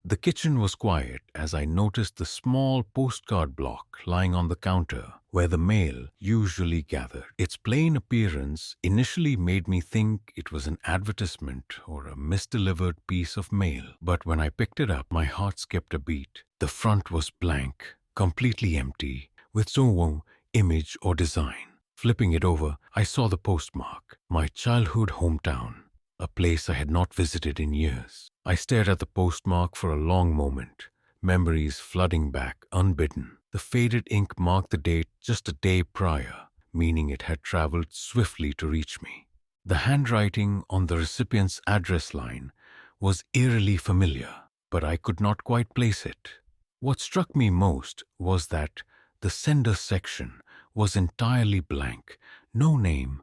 The kitchen was quiet as I noticed the small postcard block lying on the counter where the mail usually gathered. Its plain appearance initially made me think it was an advertisement or a misdelivered piece of mail, but when I picked it up, my heart skipped a beat. The front was blank, completely empty, with no image or design. Flipping it over, I saw the postmark, my childhood hometown, a place I had not visited in years. I stared at the postmark for a long moment, memories flooding back unbidden. The faded ink marked the date just a day prior, meaning it had traveled swiftly to reach me. The handwriting on the recipient's address line was eerily familiar, but I could not quite place it. What struck me most was that the sender section was entirely blank, no name,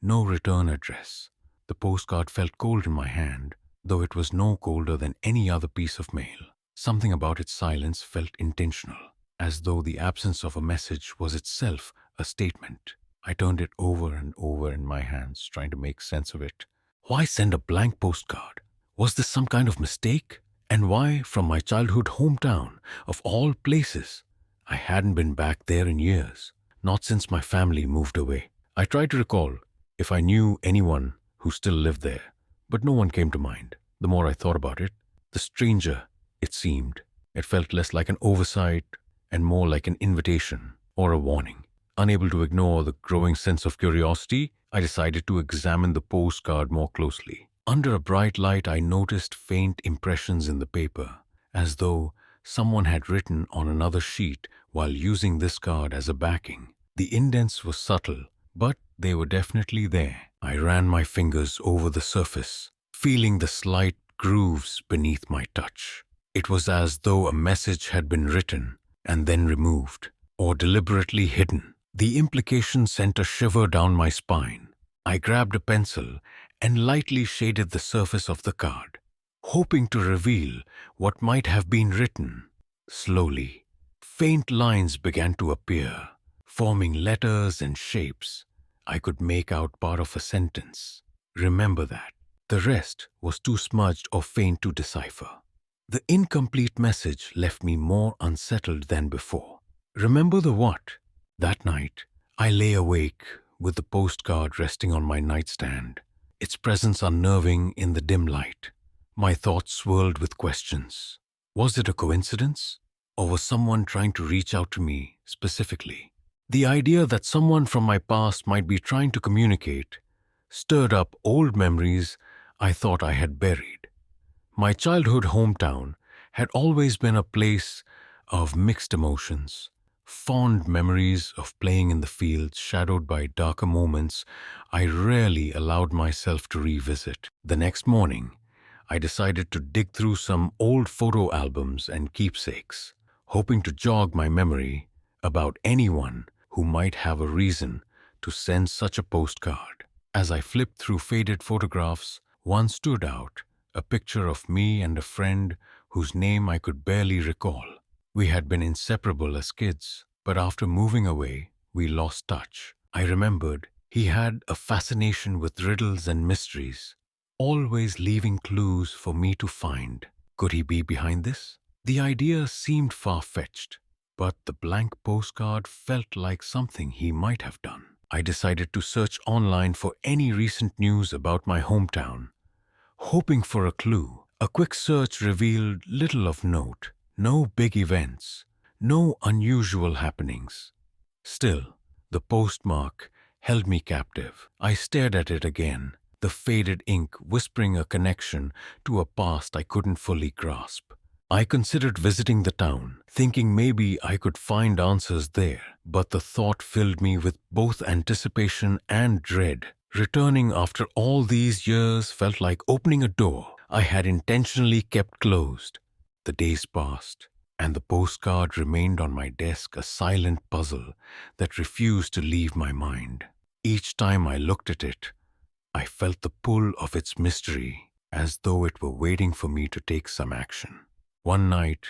no return address. The postcard felt cold in my hand, though it was no colder than any other piece of mail. Something about its silence felt intentional, as though the absence of a message was itself a statement. I turned it over and over in my hands, trying to make sense of it. Why send a blank postcard? Was this some kind of mistake? And why from my childhood hometown, of all places? I hadn't been back there in years, not since my family moved away. I tried to recall if I knew anyone who still lived there, but no one came to mind. The more I thought about it, the stranger it seemed. It felt less like an oversight and more like an invitation or a warning. Unable to ignore the growing sense of curiosity, I decided to examine the postcard more closely. Under a bright light, I noticed faint impressions in the paper, as though someone had written on another sheet while using this card as a backing. The indents were subtle, but they were definitely there. I ran my fingers over the surface, feeling the slight grooves beneath my touch. It was as though a message had been written and then removed, or deliberately hidden. The implication sent a shiver down my spine. I grabbed a pencil and lightly shaded the surface of the card, hoping to reveal what might have been written. Slowly, faint lines began to appear, forming letters and shapes. I could make out part of a sentence. Remember that. The rest was too smudged or faint to decipher. The incomplete message left me more unsettled than before. Remember the what? That night, I lay awake with the postcard resting on my nightstand, its presence unnerving in the dim light. My thoughts swirled with questions. Was it a coincidence? Or was someone trying to reach out to me specifically? The idea that someone from my past might be trying to communicate stirred up old memories I thought I had buried. My childhood hometown had always been a place of mixed emotions. Fond memories of playing in the fields shadowed by darker moments I rarely allowed myself to revisit. The next morning, I decided to dig through some old photo albums and keepsakes, hoping to jog my memory about anyone who might have a reason to send such a postcard. As I flipped through faded photographs, one stood out, a picture of me and a friend whose name I could barely recall. We had been inseparable as kids, but after moving away, we lost touch. I remembered he had a fascination with riddles and mysteries, always leaving clues for me to find. Could he be behind this? The idea seemed far-fetched, but the blank postcard felt like something he might have done. I decided to search online for any recent news about my hometown, hoping for a clue. A quick search revealed little of note, no big events, no unusual happenings. Still, the postmark held me captive. I stared at it again, the faded ink whispering a connection to a past I couldn't fully grasp. I considered visiting the town, thinking maybe I could find answers there, but the thought filled me with both anticipation and dread. Returning after all these years felt like opening a door I had intentionally kept closed. The days passed, and the postcard remained on my desk, a silent puzzle that refused to leave my mind. Each time I looked at it, I felt the pull of its mystery, as though it were waiting for me to take some action. One night,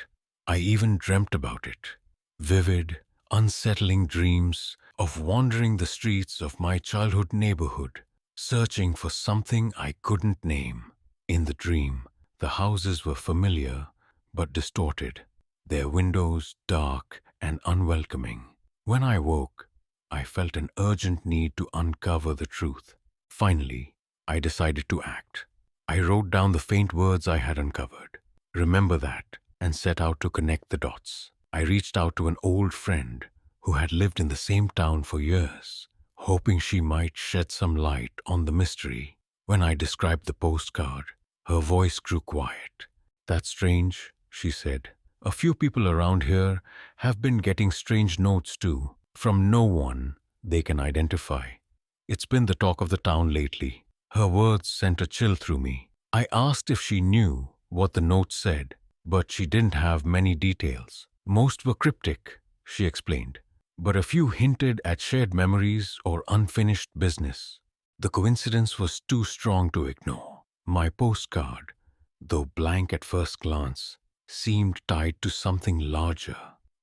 I even dreamt about it. Vivid, unsettling dreams of wandering the streets of my childhood neighborhood, searching for something I couldn't name. In the dream, the houses were familiar, but distorted, their windows dark and unwelcoming. When I woke, I felt an urgent need to uncover the truth. Finally, I decided to act. I wrote down the faint words I had uncovered. Remember that, and set out to connect the dots. I reached out to an old friend who had lived in the same town for years, hoping she might shed some light on the mystery. When I described the postcard, her voice grew quiet. "That's strange," she said. "A few people around here have been getting strange notes too, from no one they can identify. It's been the talk of the town lately." Her words sent a chill through me. I asked if she knew what the note said, but she didn't have many details. Most were cryptic, she explained, but a few hinted at shared memories or unfinished business. The coincidence was too strong to ignore. My postcard, though blank at first glance, seemed tied to something larger.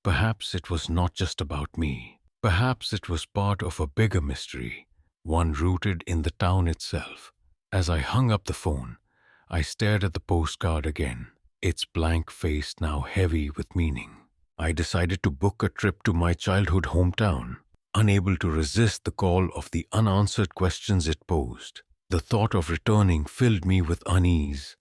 Perhaps it was not just about me. Perhaps it was part of a bigger mystery, one rooted in the town itself. As I hung up the phone, I stared at the postcard again, its blank face now heavy with meaning. I decided to book a trip to my childhood hometown, unable to resist the call of the unanswered questions it posed. The thought of returning filled me with unease,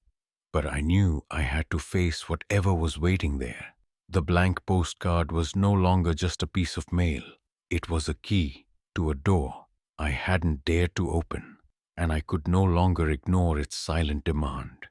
but I knew I had to face whatever was waiting there. The blank postcard was no longer just a piece of mail. It was a key to a door I hadn't dared to open, and I could no longer ignore its silent demand.